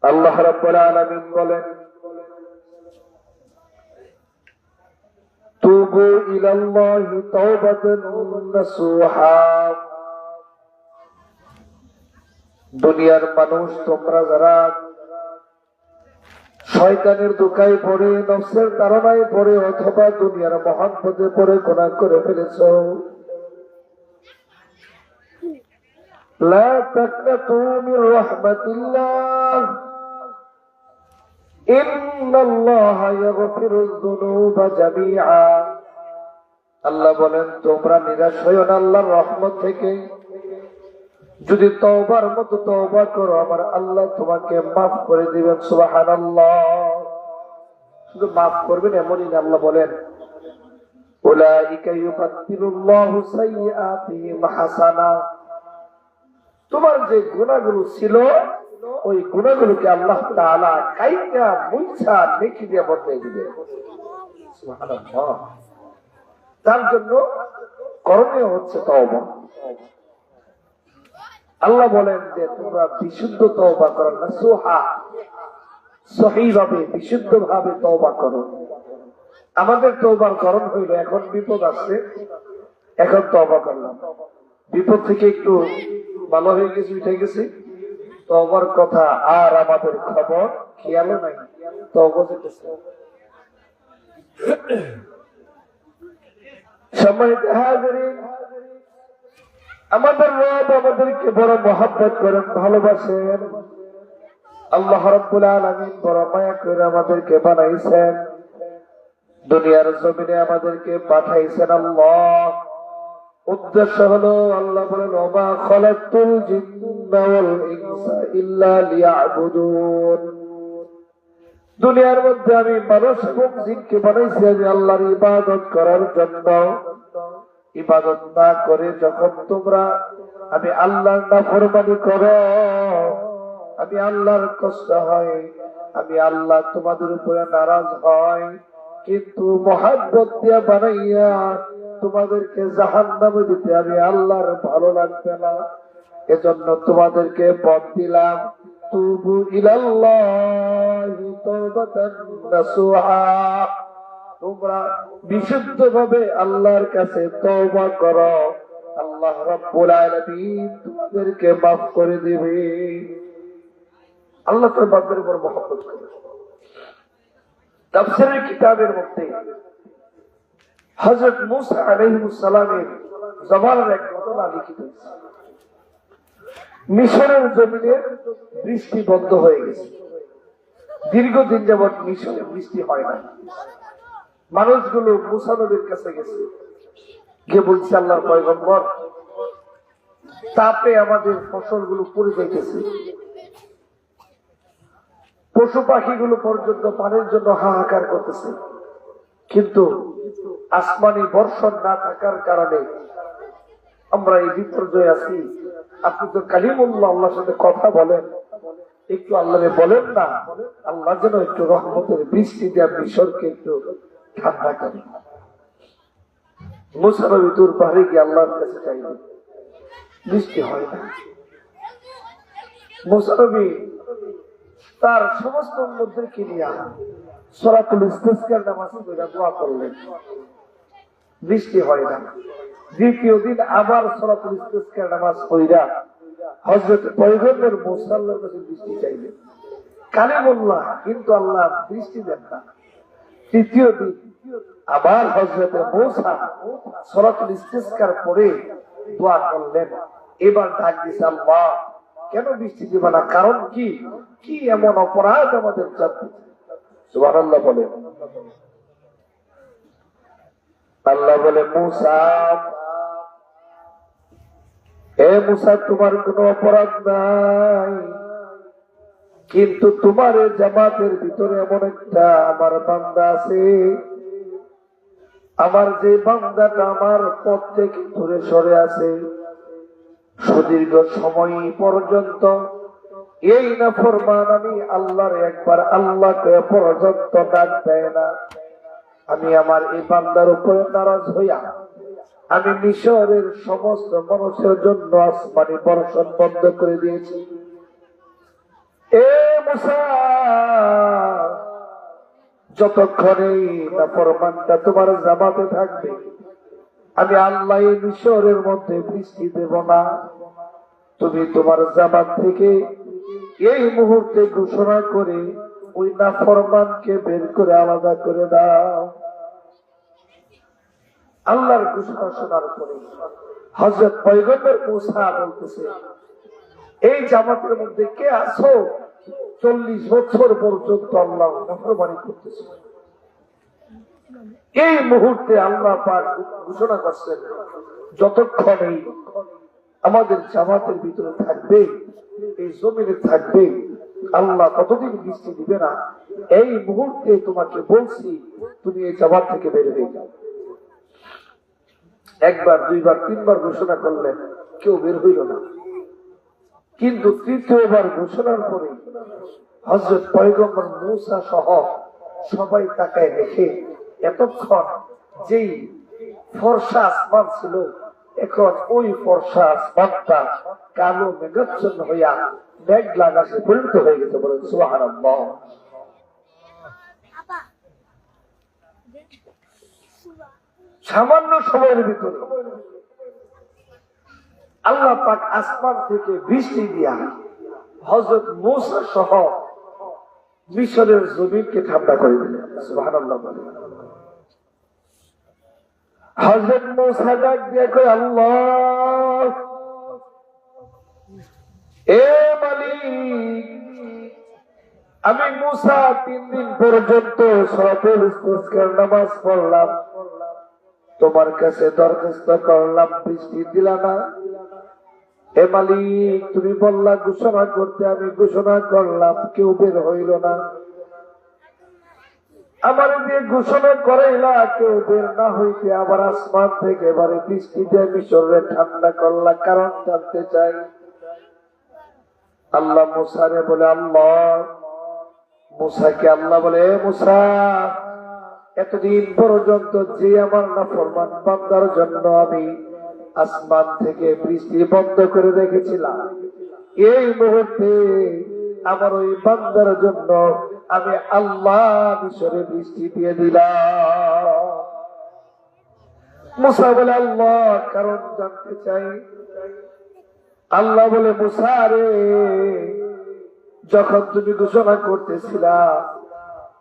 আল্লাহ রাব্বুল আলামিন বলেন, তুবু ইলাল্লাহি তাওবাতান নাসুহা। দুনিয়ার মানুষ তোমরা যারা শয়তানের ধোঁকায় পড়ে, নফসের তাড়নায় পড়ে, অথবা দুনিয়ার মহব্বতে পড়ে গুনাহ করে ফেলেছো, লা তাকনাতু মির রাহমাতিল্লাহ, ইন্নাল্লাহা ইয়াগফিরুয যুনুবা জামিআ। আল্লাহ বলেন, তোমরা নিরাশ হইও না আল্লাহর রহমত থেকে। যদি তওবার মতো তওবা করো, আমার আল্লাহ তোমাকে মাফ করে দিবেন। সুবহানাল্লাহ। শুধু মাফ করবেন এমনই না, আল্লাহ বলেন, উলাইকা ইউবাদদিলুল্লাহু সাইয়্যাতিহিম হাসানা। তোমার যে গুনাহগুলো ছিল, ওই গুনাহগুলোকে আল্লাহ তাআলা কাইটা মুছা নেকি দিয়ে বদলে দিবেন। সুবহানাল্লাহ। তার জন্য করণীয় হচ্ছে তওবা। আল্লাহ বলেন যে তোমরা বিশুদ্ধ তওবা করো, নাসুহা, সহিভাবে বিশুদ্ধভাবে তওবা করো। আমাদের তওবার কারণ হইল, এখন বিপদ আসছে, এখন তওবা করলাম, বিপদ থেকে একটু ভালো হয়ে গেছে, উঠে গেছি, তওবার কথা আর আমাদের খবর খেয়ালও নাই, তওবা করতেছে। সম্মানিত হাজিরিন, আমাদের রব আমাদেরকে বড় মহব্বত করেন, ভালোবাসেন। আল্লাহ রাব্বুল আলামিন বড় মায়া করে আমাদেরকে বানাইছেন, দুনিয়ার জমিনে আমাদেরকে পাঠাইছেন। আল্লাহ উদ্দেশ্য হলো, আল্লাহ বলেন, ওমা খালাকতুল জিন্না ওয়াল ইনসা ইল্লা লিয়াবুদুন। দুনিয়ার মধ্যে আমি মানুষ এবং জিনকে বানাইছি আমি আল্লাহর ইবাদত করার জন্য। ইবাদত না করে যখন তোমরা আমি আল্লাহর নাফরমানি করো, আমি আল্লাহর কষ্ট হয়, আমি আল্লাহ তোমাদের উপরে নারাজ হয়, কিন্তু মহব্বত দিয়া বানাইয়া তোমাদেরকে জাহান্নামে দিতে আমি আল্লাহর ভালো লাগবে না। এজন্য তোমাদেরকে পথ দিলাম, তুবু ইলাল্লাহি তাওবাতান নাসুহা। তোমরা বিশুদ্ধভাবে আল্লাহর কাছে তওবা করো, আল্লাহ রাব্বুল আলামিন তোমাদেরকে মাফ করে দিবে। আল্লাহ তার বান্দার উপর মহব্বত করে। তাফসীরের কিতাবের মধ্যে হযরত মূসা আলাইহিস সালামের জমানার এক ঘটনা লিখিত হয়েছে। মিশরের জমিনে বৃষ্টি বন্ধ হয়ে গেছে, দীর্ঘদিন যাবৎ মিশরে বৃষ্টি হয় না। মানুষগুলো মূসা নবীর কাছে গেছে, গিয়ে বলছে, আল্লাহর পয়গম্বর, তাপে আমাদের ফসলগুলো পুড়ে যাইতেছে, পশু পাখিগুলো পর্যন্ত পানির জন্য হাহাকার করতেছে, কিন্তু আসমানি বর্ষণ না থাকার কারণে আমরা এই বিপর্যয় আছি। আপনি তো কালিমুল্লাহ, আল্লাহর সাথে কথা বলেন, একটু আল্লাহরে বলেন না, আল্লাহ যেন একটু রহমতের বৃষ্টি দিয়ে মিশরকে একটু ঠান্ডা করে। মূসা নবী তুর পাহাড়ে গিয়ে আল্লাহর কাছে চাইলেন, বৃষ্টি হয় না। মূসা নবী তার সমস্ত উম্মতদেরকে নিয়ে সূরাতুল ইস্তিসকার নামাজ পড়ে দোয়া করলেন, বৃষ্টি হয় না। দ্বিতীয় দিন আবার সূরাতুল ইস্তিসকার নামাজ পড়া হযরত পয়গম্বর মূসা আল্লাহর কাছে বৃষ্টি চাইলেন, কালিমুল্লাহ, কিন্তু আল্লাহ বৃষ্টি দেন না। তৃতীয় দিন আবার হযরত মূসা সূরাতুল ইস্তিসকার পড়ে দোয়া করলেন, এবার ডাক দিয়েছে, আল্লাহ কেন বৃষ্টি দিবে না, কারণ কি, কি এমন অপরাধ আমাদের জানতে। সুবহানাল্লাহ বলে। আল্লাহ বলে, মূসা, হে মূসা, তোমার কোনো অপরাধ নাই, কিন্তু তোমার জামাতের ভিতরে এমন একটা আমার বান্দা আছে, আমার যে বান্দাটা আমার পথ থেকে দূরে সরে আছে, সুদীর্ঘ সময় পর্যন্ত এই নাফরমান আমি আল্লাহর একবার আল্লাহকে পর্যন্ত ডাক দেয় না। আমি আমার এই বান্দার উপরে নারাজ হইয়া আমি মিশরের সমস্ত মানুষের জন্য আসমানি বর্ষণ বন্ধ করে দিয়েছি। এ মুসা, যতক্ষণে নাফরমানটা তোমার জামাতে থাকবে আমি আল্লাহ এই মিশরের মধ্যে বৃষ্টি দেব না। তুমি তোমার জামাত থেকে এই মুহূর্তে ঘোষণা করে ওই নাফরমানকে বের করে আলাদা করে দাও। আল্লাহর ঘোষণা শোনার পরে হযরত পয়গম্বর মুসা বলতেছে, এই জামাতের মধ্যে কে আছো 40 বছর পর্যন্ত আল্লাহ নাফরমানি করতেছে। এই মুহূর্তে আল্লাহ পাক ঘোষণা করছেন, যতক্ষণ এই আমাদের জামাতের ভিতরে থাকবে, এই জমিনে থাকবে, আল্লাহ ততদিন বৃষ্টি দিবে না। এই মুহূর্তে তোমাকে বলছি তুমি এই জামাত থেকে বের হয়ে যাও। একবার, দুইবার, তিনবার ঘোষণা করলেন, কেউ বের হইল না। কিন্তু তৃতীয়বার ঘোষণার পরে হযরত পয়গম্বর মুসা সহ সবাই তাকায় দেখে এতক্ষণ যেই ফর্সা আসমান ছিল, এখন ওই ফর্সা আসমানটা কালো মেঘাচ্ছন্ন হইয়া মেঘলা আকাশে পরিণত হয়ে গেছে। বলেন সুবহানাল্লাহ। সামান্য সময়ের ভিতরে আল্লাহ পাক আসমান থেকে বৃষ্টি দিয়া হযরত মুসা সহ মিশরের জমিনকে ঠান্ডা করে দিলেন। সুবহানাল্লাহ। হযরত মুসা ডাক দিয়ে কয়, আল্লাহ, এ মালিক, আমি মুসা 3 দিন পর্যন্ত সলাতুল ইস্তিসকার নামাজ পড়লাম, তোমার কাছে দরখাস্ত করলাম, বৃষ্টি দিলা না। হে মালিক, তুমি বললা ঘোষণা করতে, আমি ঘোষণা করলাম, কেউ বের হইল না। আমার দিয়ে ঘোষণা করাইলা, কেউ বের না হইতে আবার আসমান থেকে এবারে বৃষ্টি দিয়ে মিশরে ঠান্ডা করলা, কারণ জানতে চাই। আল্লাহ মুসারে বলে, আল্লাহ, মুসাকে আল্লাহ বলে, মুসা, এতদিন পর্যন্ত যে আমার নাফরমান বান্দার জন্য আমি আসমান থেকে বৃষ্টি বন্ধ করে রেখেছিলাম, এই মুহূর্তে আমার ওই বান্দার জন্য আমি আল্লাহ মিশরে বৃষ্টি দিয়ে দিলাম। মুসা বলে, আল্লাহ, কারণ জানতে চাই। আল্লাহ বলে, মুসা রে, যখন তুমি ঘোষণা করতেছিলা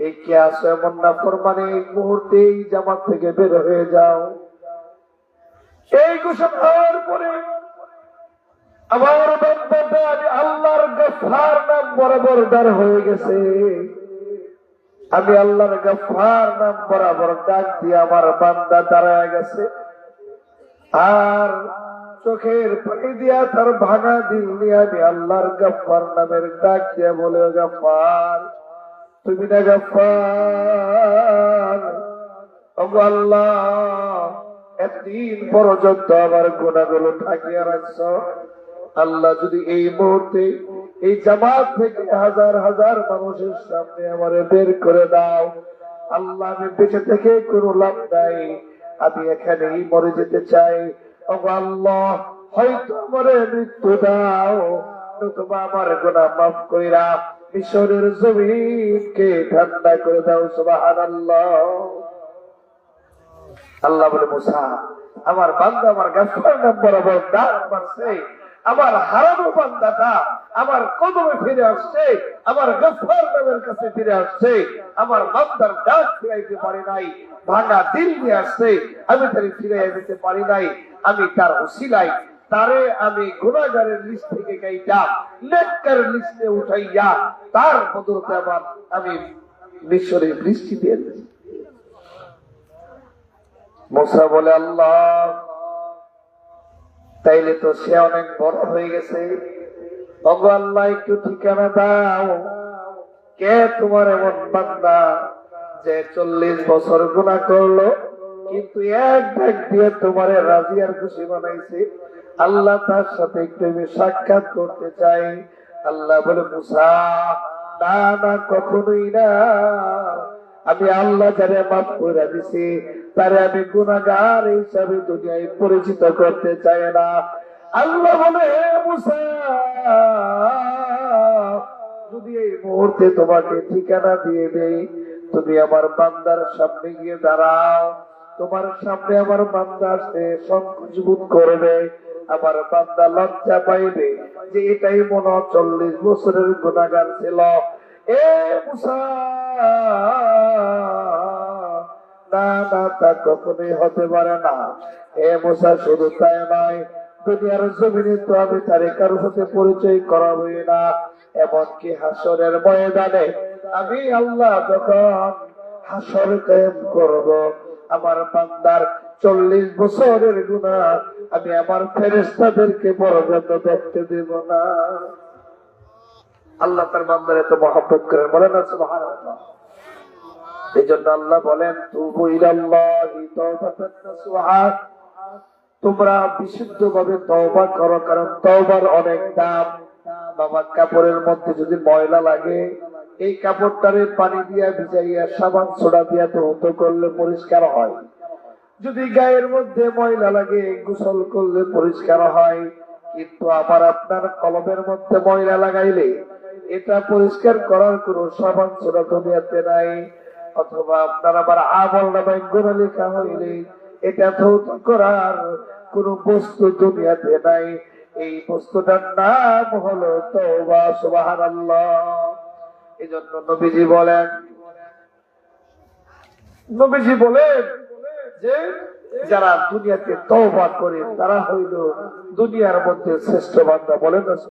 এই কে আসো এমন নাফরমানে এই মুহূর্তে এই জামাত থেকে বের হয়ে যাও, এই ঘোষণার পরে আমার বান্দাটা আমি আল্লাহর গফফার নাম বরাবর দাঁড় হয়ে গেছে। আমি আল্লাহর গফফার নাম বরাবর ডাক দিয়ে আমার বান্দা দাঁড়ায় গেছে, আর চোখের পানি দিয়া তার ভাঙা দিল নিয়ে আমি আল্লাহর গফফার নামের ডাক দিয়ে বলে, গফফার, তুমি না গফফার? ওগো আল্লাহ, এতদিন পর্যন্ত আমার গুনাহগুলো ঢাকিয়ে রাখছ, আল্লাহ যদি এই মুহূর্তে এই জামাত থেকে হাজার হাজার মানুষের সামনে আমারে বের করে দাও, আল্লাহ, আমি বেঁচে থেকে কোনো লাভ নাই, আমি এখানেই মরে যেতে চাই। ওগো আল্লাহ, হয়তো আমারে মৃত্যু দাও, নতুবা আমার গুনাহ মাফ কইরা মিশরের জমিনকে ঠান্ডা করে দাও। সুবহানাল্লাহ। আল্লাহ বলে, মুসা, আমার বান্দা আমার গফফার নাম বরাবর ডাক মারছে, আমার হারানো বান্দাটা আমার কদমে ফিরে আসছে, আমার গফফার নামের কাছে ফিরে আসছে। আমার বান্দার ডাক ফিরাইতে পারি নাই, ভাঙা দিল নিয়ে আসছে, আমি তারে ফিরাইয়া দিতে পারি নাই। আমি তার উসিলায় তারে আমি গুনাহগারের লিস্ট থেকে গাইটা নেককার লিস্টে উঠাইয়া তার বদলতে আবার আমি মিশরে বৃষ্টি দিয়ে দিই। মুসা বলে, আল্লাহ, তাইলে তো সে অনেক বড় হয়ে গেছে। ওগো আল্লাহ, একটু ঠিকানা দাও, কে তোমার এমন বান্দা যে 40 বছর গুনাহ করলো কিন্তু এক ডাক দিয়ে তোমারে রাজি আর খুশি বানাইছে। আল্লাহ, তার সাথে একটু আমি সাক্ষাৎ করতে চাই। আল্লাহ বলে, মুসা, না না, কখনোই না। আমি আল্লাহ যারে মাফ করে দিছি তারে আমি গুনাহগার হিসাবে দুনিয়ায় পরিচিত করতে চাই না। আল্লাহ বলে, হে মুসা, যদি এই মুহূর্তে তোমাকে ঠিকানা দিয়ে দেই, তুমি আমার বান্দার সামনে গিয়ে দাঁড়াও, তোমার সামনে আমার বান্দা আসতে সংকোচ বোধ করবে, আমার বান্দা লজ্জা পাইবে যে এটাই মনে 40 বছরের গুনাহগার ছিল। এ মুসা, না না, তা কখনোই হতে পারে না। এ মুসা, শুধু তাই নয়, দুনিয়ার জমিনে তো আমি তার কারোর সাথে পরিচয় করাবই না, এমনকি হাসরের ময়দানে আমি আল্লাহ যখন হাসর কায়েম করব, আমার বান্দার 40 বছরের গুনাহ আমি আমার ফেরেশতাদেরকে পর্যন্ত দেখতে দেব না। আল্লাহ তার বান্দার এত মহব্বত করেন, বলেন না সুবহানাল্লাহ। এই জন্য আল্লাহ বলেন, তুবু ইলাল্লাহি তাওবাতান নাসুহা, তোমরা বিশুদ্ধ ভাবে তওবা করো, কারণ তওবার অনেক দাম। বাবা, কাপড়ের মধ্যে যদি ময়লা লাগে, এই কাপড়টারে পানি দিয়া ভিজাইয়া সাবান সোডা দিয়া ধৌত করলে পরিষ্কার হয়। যদি গায়ের মধ্যে ময়লা লাগে, গোসল করলে পরিষ্কার হয়। কিন্তু আমার আপনার কলমের মধ্যে ময়লা লাগাইলে এটা পরিষ্কার করার কোন সাবান সোডা দুনিয়াতে নাই। অথবা আপনার আবার আমল নামায় গুনাহ লেখা হইলে এটা ধৌত করার কোন বস্তু দুনিয়াতে নাই। এই বস্তুটার নাম হলো তওবা। সুবহানাল্লাহ। এজন্য নবীজি বলেন যে যারা দুনিয়াতে তওবা করে তারা হইল দুনিয়ার মধ্যে শ্রেষ্ঠ বান্দা। বলেন না?